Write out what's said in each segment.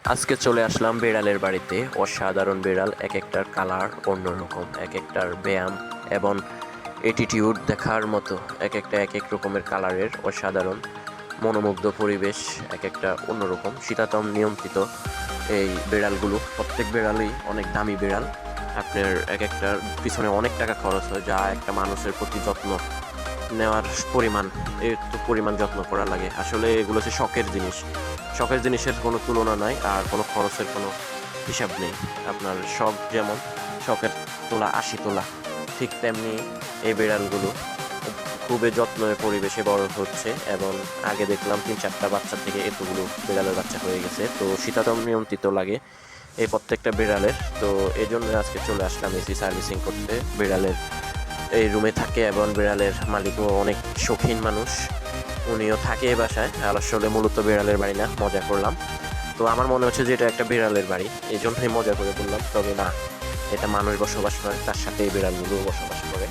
আজকে চলে আসলাম বিড়ালের বাড়িতে। অসাধারণ বিড়াল, এক একটার কালার অন্যরকম, এক একটার ব্যায়াম এবং অ্যাটিটিউড দেখার মতো, এক একটা এক এক রকমের কালারের, অসাধারণ মনোমুগ্ধ পরিবেশ, এক একটা অন্যরকম শীতাতম নিয়ন্ত্রিত এই বিড়ালগুলো। প্রত্যেক বিড়ালই অনেক দামি বিড়াল। আপনার এক একটার পিছনে অনেক টাকা খরচ হয়, যা একটা মানুষের প্রতি যত্ন নেওয়ার পরিমাণ, একটু পরিমাণ যত্ন করা লাগে। আসলে এগুলো হচ্ছে শখের জিনিস। শখের জিনিসের কোনো তুলনা নাই, আর কোনো খরচের কোনো হিসাব নেই। আপনার শখ যেমন শখের তোলা ৮০ তোলা, ঠিক তেমনি এই বিড়ালগুলো খুবই যত্নের পরিবেশে বড় হচ্ছে। এবং আগে দেখলাম ৩-৪টা বাচ্চা থেকে এতগুলো বিড়ালের বাচ্চা হয়ে গেছে। তো শীতাতপ নিয়ন্ত্রিত লাগে এই প্রত্যেকটা বিড়ালের। তো এই জন্য আজকে চলে আসলাম এসি সার্ভিসিং করতে। বিড়ালের এই রুমে থাকে এবং বিড়ালের মালিকও অনেক শৌখিন মানুষ, উনিও থাকে এই বাসায়। আর আসলে মূলত বিড়ালের বাড়ি না, মজা করলাম। তো আমার মনে হচ্ছে যে এটা একটা বিড়ালের বাড়ি, এই জন্যই মজা করে বললাম। তবে না, এটা মানুষ বসবাস করে, তার সাথে এই বিড়ালগুলো বসবাস করে।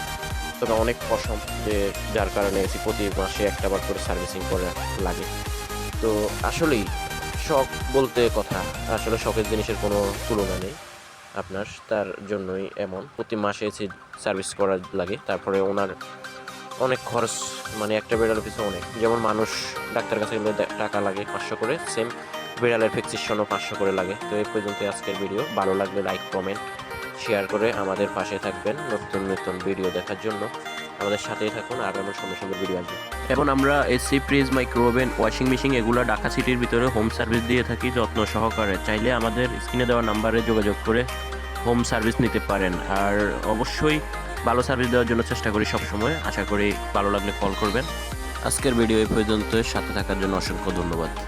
তবে অনেক পশম, যে যার কারণে এসি প্রতি মাসে একটাবার করে সার্ভিসিং করে লাগে। তো আসলেই শখ বলতে কথা, আসলে শখের জিনিসের কোনো তুলনা নেই আপনার। তার জন্যই এমন প্রতি মাসে এসে সার্ভিস করা লাগে। তারপরে ওনার অনেক খরচ, মানে একটা বিড়ালের পিছনে অনেক, যেমন মানুষ ডাক্তার কাছে গেলে টাকা লাগে 500 করে, সেম বিড়ালের ভ্যাকসিনেশনও 500 করে লাগে। তো এই পর্যন্ত আজকের ভিডিও। ভালো লাগলে লাইক, কমেন্ট, শেয়ার করে আমাদের পাশে থাকবেন নতুন নতুন ভিডিও দেখার জন্য। আমাদের সাথেই থাকুন, আর আমার সুন্দর সুন্দর ভিডিও আসবে। এখন আমরা AC, fridge, microwave, washing machine এগুলো ঢাকা সিটির ভিতরে হোম সার্ভিস দিয়ে থাকি যত্ন সহকারে। চাইলে আমাদের স্ক্রিনে দেওয়া নাম্বারে যোগাযোগ করে হোম সার্ভিস নিতে পারেন। আর অবশ্যই ভালো সার্ভিস দেওয়ার জন্য চেষ্টা করি সবসময়। আশা করি ভালো লাগলে কল করবেন। আজকের ভিডিও এই পর্যন্ত, সাথে থাকার জন্য অসংখ্য ধন্যবাদ।